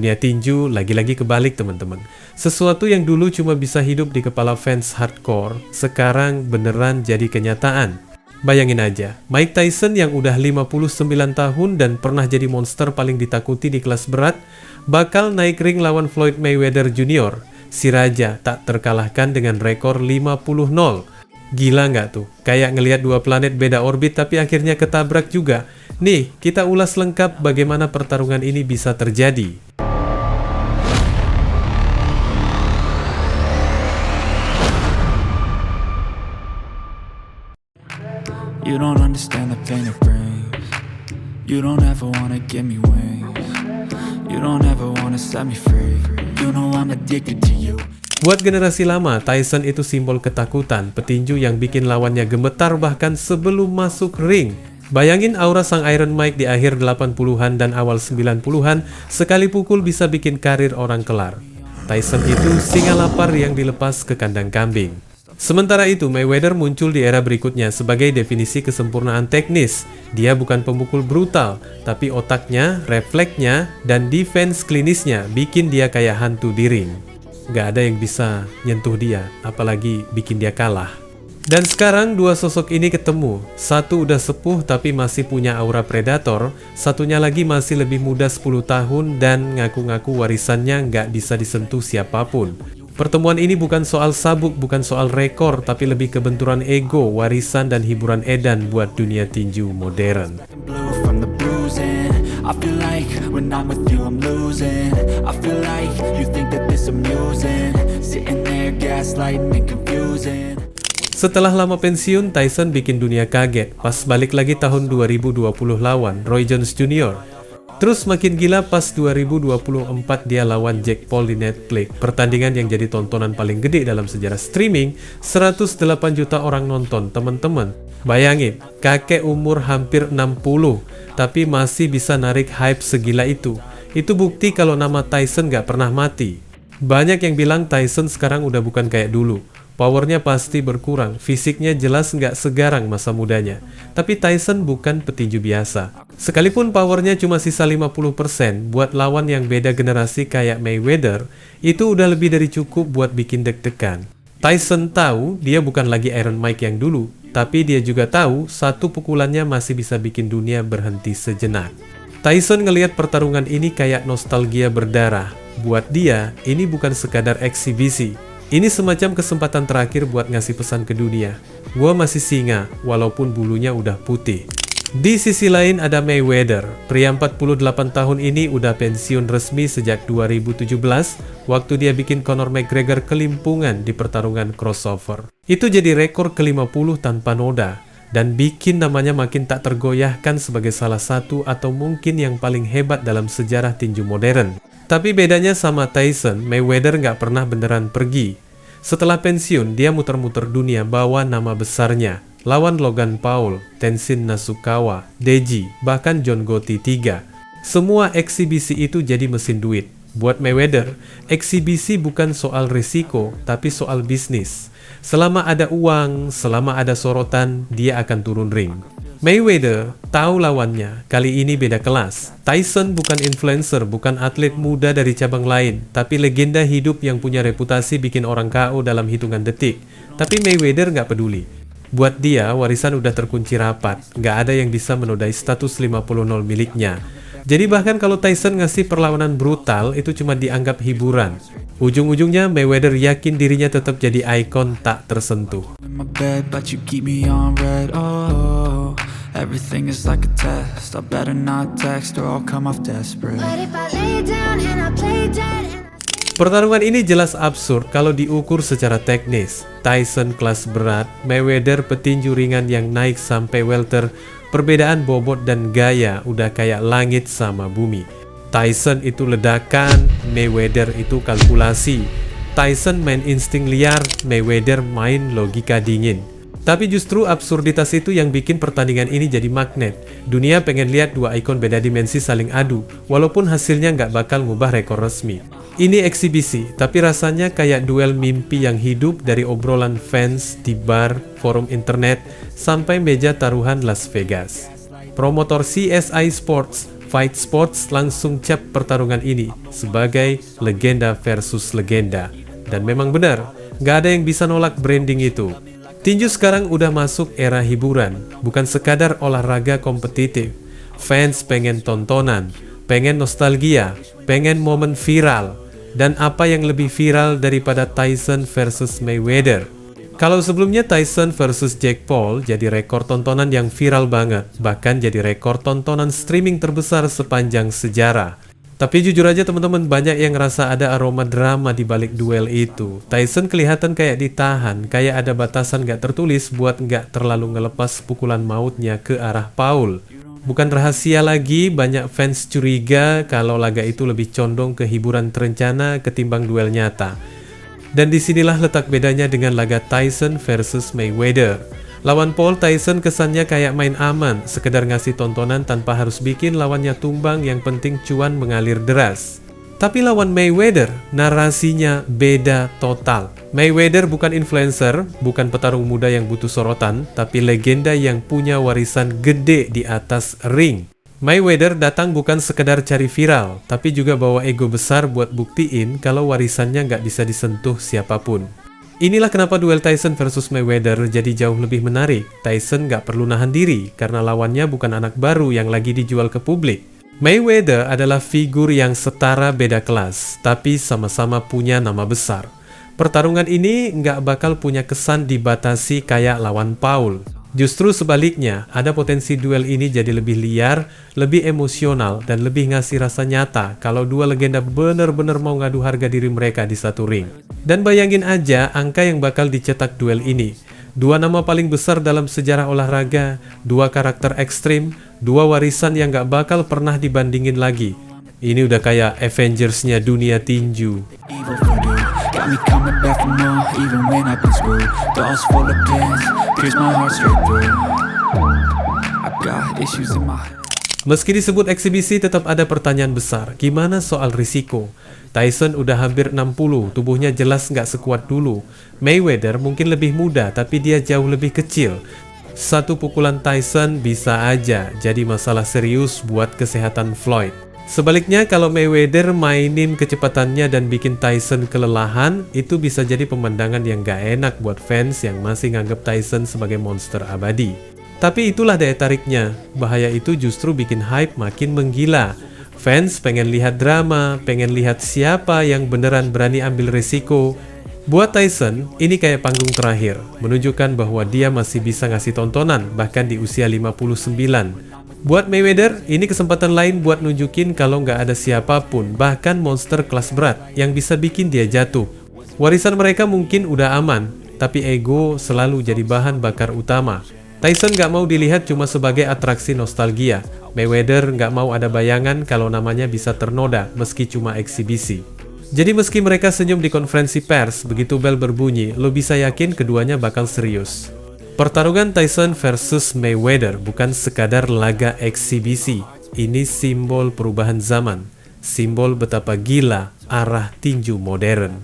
Dunia tinju lagi-lagi kebalik teman-teman. Sesuatu yang dulu cuma bisa hidup di kepala fans hardcore, sekarang beneran jadi kenyataan. Bayangin aja, Mike Tyson yang udah 59 tahun dan pernah jadi monster paling ditakuti di kelas berat, bakal naik ring lawan Floyd Mayweather Jr. Si Raja tak terkalahkan dengan rekor 50-0. Gila nggak tuh? Kayak ngelihat dua planet beda orbit tapi akhirnya ketabrak juga. Nih, kita ulas lengkap bagaimana pertarungan ini bisa terjadi. You don't understand the pain it brings. You don't ever wanna give me wings. You don't ever wanna set me free. You know I'm addicted to you. Buat generasi lama, Tyson itu simbol ketakutan, petinju yang bikin lawannya gemetar bahkan sebelum masuk ring. Bayangin aura sang Iron Mike di akhir 80-an dan awal 90-an, sekali pukul bisa bikin karir orang kelar. Tyson itu singa lapar yang dilepas ke kandang kambing. Sementara itu, Mayweather muncul di era berikutnya sebagai definisi kesempurnaan teknis. Dia bukan pemukul brutal, tapi otaknya, refleksnya, dan defense klinisnya bikin dia kayak hantu di ring. Gak ada yang bisa nyentuh dia, apalagi bikin dia kalah. Dan sekarang dua sosok ini ketemu. Satu udah sepuh tapi masih punya aura predator, satunya lagi masih lebih muda 10 tahun dan ngaku-ngaku warisannya gak bisa disentuh siapapun. Pertemuan ini bukan soal sabuk, bukan soal rekor, tapi lebih ke benturan ego, warisan, dan hiburan edan buat dunia tinju modern. I feel like when I'm with you I'm losing. I feel like you think that this amusing. Sitting there gaslighting and confusing. Setelah lama pensiun, Tyson bikin dunia kaget pas balik lagi tahun 2020 lawan Roy Jones Jr. Terus makin gila pas 2024 dia lawan Jake Paul di Netflix. Pertandingan yang jadi tontonan paling gede dalam sejarah streaming, 108 juta orang nonton, teman-teman. Bayangin, kakek umur hampir 60, tapi masih bisa narik hype segila itu. Itu bukti kalau nama Tyson gak pernah mati. Banyak yang bilang Tyson sekarang udah bukan kayak dulu. Powernya pasti berkurang, fisiknya jelas nggak segarang masa mudanya. Tapi Tyson bukan petinju biasa. Sekalipun powernya cuma sisa 50%, buat lawan yang beda generasi kayak Mayweather, itu udah lebih dari cukup buat bikin deg-degan. Tyson tahu dia bukan lagi Iron Mike yang dulu, tapi dia juga tahu satu pukulannya masih bisa bikin dunia berhenti sejenak. Tyson ngelihat pertarungan ini kayak nostalgia berdarah. Buat dia, ini bukan sekadar eksibisi. Ini semacam kesempatan terakhir buat ngasih pesan ke dunia. Gua masih singa, walaupun bulunya udah putih. Di sisi lain ada Mayweather. Pria 48 tahun ini udah pensiun resmi sejak 2017, waktu dia bikin Conor McGregor kelimpungan di pertarungan crossover. Itu jadi rekor ke-50 tanpa noda, dan bikin namanya makin tak tergoyahkan sebagai salah satu atau mungkin yang paling hebat dalam sejarah tinju modern. Tapi bedanya sama Tyson, Mayweather nggak pernah beneran pergi. Setelah pensiun, dia muter-muter dunia bawa nama besarnya. Lawan Logan Paul, Tenshin Nasukawa, Deji, bahkan John Gotti III. Semua eksibisi itu jadi mesin duit. Buat Mayweather, eksibisi bukan soal risiko, tapi soal bisnis. Selama ada uang, selama ada sorotan, dia akan turun ring. Mayweather tahu lawannya, kali ini beda kelas. Tyson bukan influencer, bukan atlet muda dari cabang lain, tapi legenda hidup yang punya reputasi bikin orang KO dalam hitungan detik. Tapi Mayweather nggak peduli. Buat dia, warisan udah terkunci rapat, nggak ada yang bisa menodai status 50-0 miliknya. Jadi bahkan kalau Tyson ngasih perlawanan brutal, itu cuma dianggap hiburan. Ujung-ujungnya Mayweather yakin dirinya tetap jadi ikon tak tersentuh. Everything is like a test. I better not text or I'll come off desperate. Pertarungan ini jelas absurd kalau diukur secara teknis. Tyson kelas berat, Mayweather petinju ringan yang naik sampai welter. Perbedaan bobot dan gaya udah kayak langit sama bumi. Tyson itu ledakan, Mayweather itu kalkulasi. Tyson main insting liar, Mayweather main logika dingin. Tapi justru absurditas itu yang bikin pertandingan ini jadi magnet. Dunia pengen lihat dua ikon beda dimensi saling adu, walaupun hasilnya nggak bakal ngubah rekor resmi. Ini eksibisi, tapi rasanya kayak duel mimpi yang hidup dari obrolan fans di bar, forum internet, sampai meja taruhan Las Vegas. Promotor CSI Sports, Fight Sports langsung cap pertarungan ini sebagai legenda versus legenda. Dan memang benar, gak ada yang bisa nolak branding itu. Tinju sekarang udah masuk era hiburan, bukan sekadar olahraga kompetitif. Fans pengen tontonan, pengen nostalgia, pengen momen viral. Dan apa yang lebih viral daripada Tyson versus Mayweather? Kalau sebelumnya Tyson versus Jake Paul jadi rekor tontonan yang viral banget, bahkan jadi rekor tontonan streaming terbesar sepanjang sejarah. Tapi jujur aja teman-teman, banyak yang ngerasa ada aroma drama di balik duel itu. Tyson kelihatan kayak ditahan, kayak ada batasan gak tertulis buat gak terlalu ngelepas pukulan mautnya ke arah Paul. Bukan rahasia lagi, banyak fans curiga kalau laga itu lebih condong ke hiburan terencana ketimbang duel nyata. Dan disinilah letak bedanya dengan laga Tyson versus Mayweather. Lawan Paul, Tyson kesannya kayak main aman, sekedar ngasih tontonan tanpa harus bikin lawannya tumbang, yang penting cuan mengalir deras. Tapi lawan Mayweather, narasinya beda total. Mayweather bukan influencer, bukan petarung muda yang butuh sorotan, tapi legenda yang punya warisan gede di atas ring. Mayweather datang bukan sekedar cari viral, tapi juga bawa ego besar buat buktiin kalau warisannya nggak bisa disentuh siapapun. Inilah kenapa duel Tyson versus Mayweather jadi jauh lebih menarik. Tyson nggak perlu nahan diri, karena lawannya bukan anak baru yang lagi dijual ke publik. Mayweather adalah figur yang setara beda kelas, tapi sama-sama punya nama besar. Pertarungan ini nggak bakal punya kesan dibatasi kayak lawan Paul. Justru sebaliknya, ada potensi duel ini jadi lebih liar, lebih emosional, dan lebih ngasih rasa nyata kalau dua legenda bener-bener mau ngadu harga diri mereka di satu ring. Dan bayangin aja angka yang bakal dicetak duel ini. Dua nama paling besar dalam sejarah olahraga, dua karakter ekstrim, dua warisan yang gak bakal pernah dibandingin lagi. Ini udah kayak Avengers-nya dunia tinju. Got me coming back for more, even when I've been screwed. Dolls full of pins, pierce my heart straight through. I got issues in my head. Meski disebut eksibisi, tetap ada pertanyaan besar. Gimana soal risiko? Tyson udah hampir 60, tubuhnya jelas nggak sekuat dulu. Mayweather mungkin lebih muda, tapi dia jauh lebih kecil. Satu pukulan Tyson bisa aja jadi masalah serius buat kesehatan Floyd. Sebaliknya, kalau Mayweather mainin kecepatannya dan bikin Tyson kelelahan, itu bisa jadi pemandangan yang gak enak buat fans yang masih nganggap Tyson sebagai monster abadi. Tapi itulah daya tariknya, bahaya itu justru bikin hype makin menggila. Fans pengen lihat drama, pengen lihat siapa yang beneran berani ambil resiko. Buat Tyson, ini kayak panggung terakhir, menunjukkan bahwa dia masih bisa ngasih tontonan, bahkan di usia 59. Buat Mayweather, ini kesempatan lain buat nunjukin kalau nggak ada siapapun, bahkan monster kelas berat, yang bisa bikin dia jatuh. Warisan mereka mungkin udah aman, tapi ego selalu jadi bahan bakar utama. Tyson nggak mau dilihat cuma sebagai atraksi nostalgia. Mayweather nggak mau ada bayangan kalau namanya bisa ternoda, meski cuma eksibisi. Jadi meski mereka senyum di konferensi pers, begitu bel berbunyi, lo bisa yakin keduanya bakal serius. Pertarungan Tyson versus Mayweather bukan sekadar laga eksibisi. Ini simbol perubahan zaman, simbol betapa gila arah tinju modern.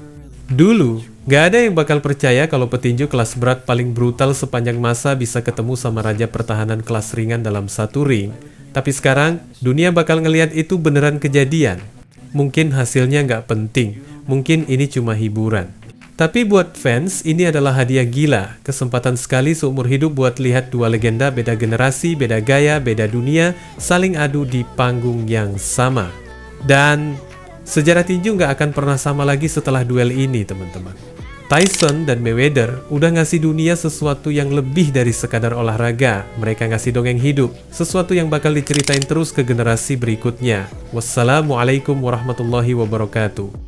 Dulu, gak ada yang bakal percaya kalau petinju kelas berat paling brutal sepanjang masa bisa ketemu sama raja pertahanan kelas ringan dalam satu ring. Tapi sekarang, dunia bakal ngelihat itu beneran kejadian. Mungkin hasilnya gak penting, mungkin ini cuma hiburan. Tapi buat fans, ini adalah hadiah gila, kesempatan sekali seumur hidup buat lihat dua legenda beda generasi, beda gaya, beda dunia, saling adu di panggung yang sama. Dan sejarah tinju nggak akan pernah sama lagi setelah duel ini, teman-teman. Tyson dan Mayweather udah ngasih dunia sesuatu yang lebih dari sekadar olahraga. Mereka ngasih dongeng hidup, sesuatu yang bakal diceritain terus ke generasi berikutnya. Wassalamualaikum warahmatullahi wabarakatuh.